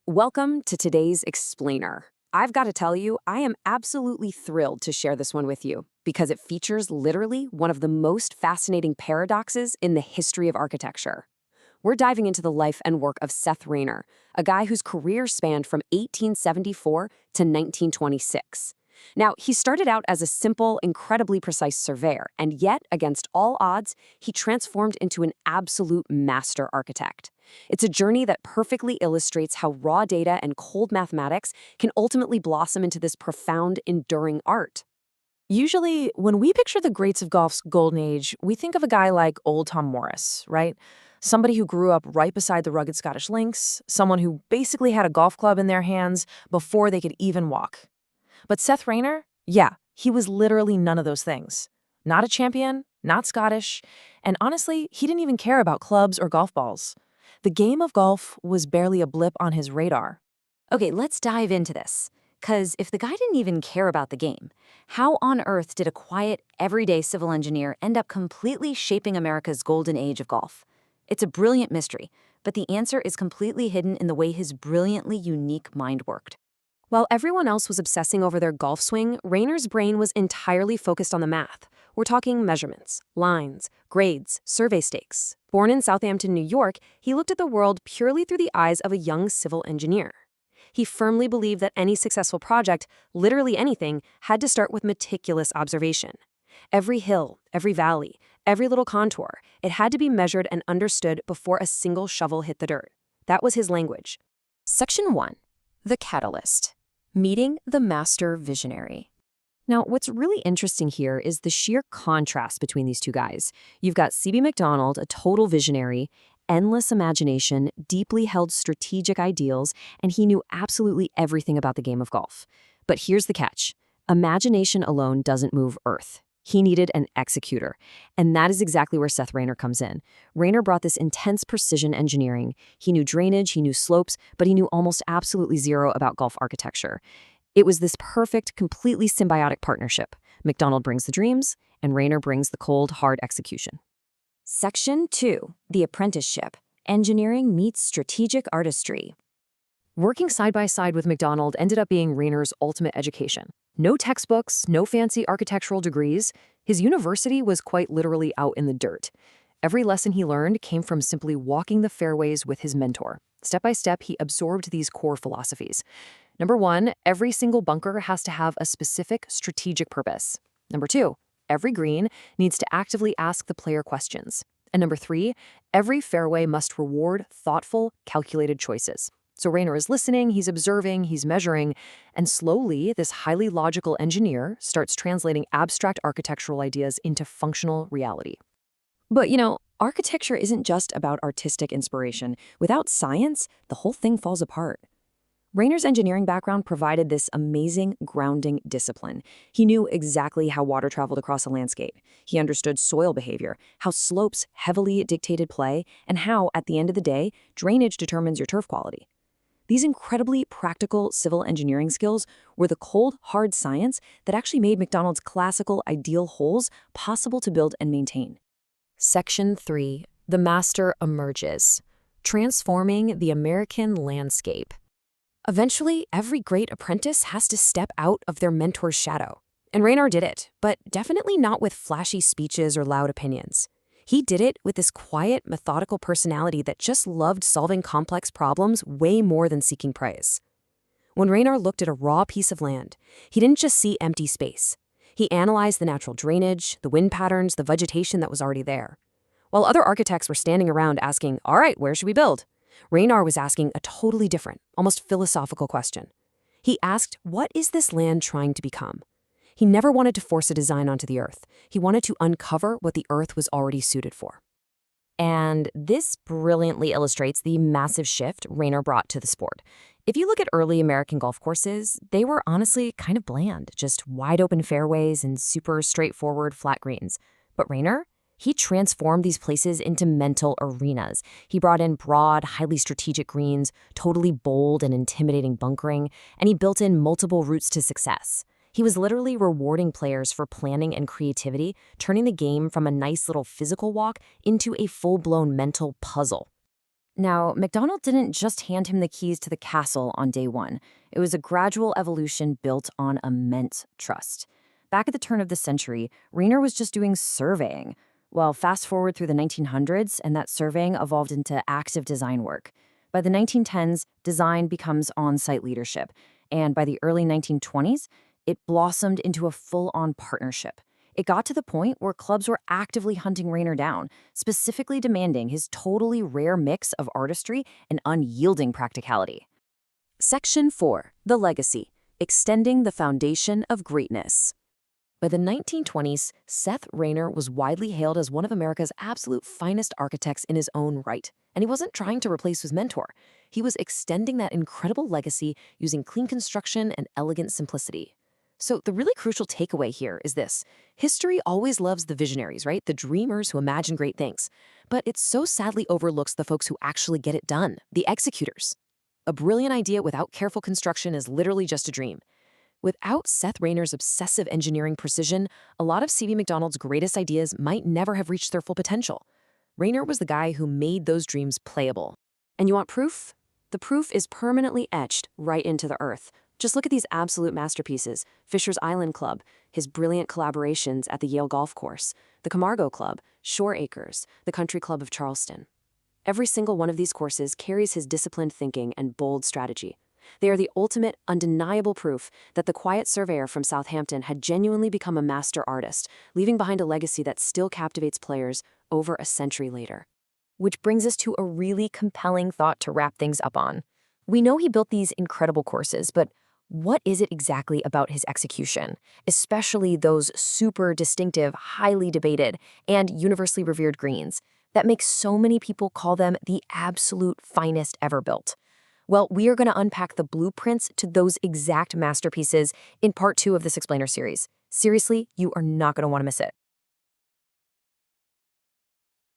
Welcome to today's Explainer. I've got to tell you, I am absolutely thrilled to share this one with you because it features literally one of the most fascinating paradoxes in the history of architecture. We're diving into the life and work of Seth Raynor, a guy whose career spanned from 1874 to 1926. Now, he started out as a simple, incredibly precise surveyor, and yet, against all odds, he transformed into an absolute master architect. It's a journey that perfectly illustrates how raw data and cold mathematics can ultimately blossom into this profound, enduring art. Usually, when we picture the greats of golf's golden age, we think of a guy like old Tom Morris, right? Somebody who grew up right beside the rugged Scottish links, someone who basically had a golf club in their hands before they could even walk. But Seth Raynor, yeah, he was literally none of those things. Not a champion, not Scottish, and honestly, he didn't even care about clubs or golf balls. The game of golf was barely a blip on his radar. Okay, let's dive into this. Because if the guy didn't even care about the game, how on earth did a quiet, everyday civil engineer end up completely shaping America's golden age of golf? It's a brilliant mystery, but the answer is completely hidden in the way his brilliantly unique mind worked. While everyone else was obsessing over their golf swing, Raynor's brain was entirely focused on the math. We're talking measurements, lines, grades, survey stakes. Born in Southampton, New York, he looked at the world purely through the eyes of a young civil engineer. He firmly believed that any successful project, literally anything, had to start with meticulous observation. Every hill, every valley, every little contour, it had to be measured and understood before a single shovel hit the dirt. That was his language. Section 1. The Catalyst. Meeting the Master Visionary. Now, what's really interesting here is the sheer contrast between these two guys. You've got C.B. Macdonald, a total visionary, endless imagination, deeply held strategic ideals, and he knew absolutely everything about the game of golf. But here's the catch. Imagination alone doesn't move Earth. He needed an executor, and that is exactly where Seth Raynor comes in. Raynor brought this intense precision engineering. He knew drainage, he knew slopes, but he knew almost absolutely zero about golf architecture. It was this perfect, completely symbiotic partnership. Macdonald brings the dreams, and Raynor brings the cold, hard execution. Section 2. The Apprenticeship. Engineering meets strategic artistry. Working side by side with Macdonald ended up being Raynor's ultimate education. No textbooks, no fancy architectural degrees. His university was quite literally out in the dirt. Every lesson he learned came from simply walking the fairways with his mentor. Step by step, he absorbed these core philosophies. Number 1, every single bunker has to have a specific strategic purpose. Number 2, every green needs to actively ask the player questions. And number 3, every fairway must reward thoughtful, calculated choices. So Raynor is listening, he's observing, he's measuring, and slowly this highly logical engineer starts translating abstract architectural ideas into functional reality. But architecture isn't just about artistic inspiration. Without science, the whole thing falls apart. Raynor's engineering background provided this amazing grounding discipline. He knew exactly how water traveled across a landscape. He understood soil behavior, how slopes heavily dictated play, and how, at the end of the day, drainage determines your turf quality. These incredibly practical civil engineering skills were the cold, hard science that actually made Macdonald's classical ideal holes possible to build and maintain. Section 3. The Master Emerges. Transforming the American Landscape. Eventually, every great apprentice has to step out of their mentor's shadow. And Raynor did it, but definitely not with flashy speeches or loud opinions. He did it with this quiet, methodical personality that just loved solving complex problems way more than seeking praise. When Raynor looked at a raw piece of land, he didn't just see empty space. He analyzed the natural drainage, the wind patterns, the vegetation that was already there. While other architects were standing around asking, "All right, where should we build?" Raynor was asking a totally different, almost philosophical question. He asked, what is this land trying to become? He never wanted to force a design onto the earth. He wanted to uncover what the earth was already suited for. And this brilliantly illustrates the massive shift Raynor brought to the sport. If you look at early American golf courses, they were honestly kind of bland, just wide open fairways and super straightforward flat greens. But Raynor, he transformed these places into mental arenas. He brought in broad, highly strategic greens, totally bold and intimidating bunkering, and he built in multiple routes to success. He was literally rewarding players for planning and creativity, turning the game from a nice little physical walk into a full-blown mental puzzle. Now, Macdonald didn't just hand him the keys to the castle on day one. It was a gradual evolution built on immense trust. Back at the turn of the century, Raynor was just doing surveying. Well, fast forward through the 1900s, and that surveying evolved into active design work. By the 1910s, design becomes on-site leadership, and by the early 1920s, it blossomed into a full-on partnership. It got to the point where clubs were actively hunting Raynor down, specifically demanding his totally rare mix of artistry and unyielding practicality. Section 4. The Legacy. Extending the Foundation of Greatness. By the 1920s, Seth Raynor was widely hailed as one of America's absolute finest architects in his own right. And he wasn't trying to replace his mentor. He was extending that incredible legacy using clean construction and elegant simplicity. So the really crucial takeaway here is this. History always loves the visionaries, right? The dreamers who imagine great things. But it so sadly overlooks the folks who actually get it done, the executors. A brilliant idea without careful construction is literally just a dream. Without Seth Raynor's obsessive engineering precision, a lot of C.V. Macdonald's greatest ideas might never have reached their full potential. Raynor was the guy who made those dreams playable. And you want proof? The proof is permanently etched right into the earth. Just look at these absolute masterpieces: Fisher's Island Club, his brilliant collaborations at the Yale Golf Course, the Camargo Club, Shore Acres, the Country Club of Charleston. Every single one of these courses carries his disciplined thinking and bold strategy. They are the ultimate, undeniable proof that the quiet surveyor from Southampton had genuinely become a master artist, leaving behind a legacy that still captivates players over a century later. Which brings us to a really compelling thought to wrap things up on. We know he built these incredible courses, but what is it exactly about his execution, especially those super distinctive, highly debated, and universally revered greens, that makes so many people call them the absolute finest ever built? Well, we are going to unpack the blueprints to those exact masterpieces in part 2 of this Explainer series. Seriously, you are not going to want to miss it.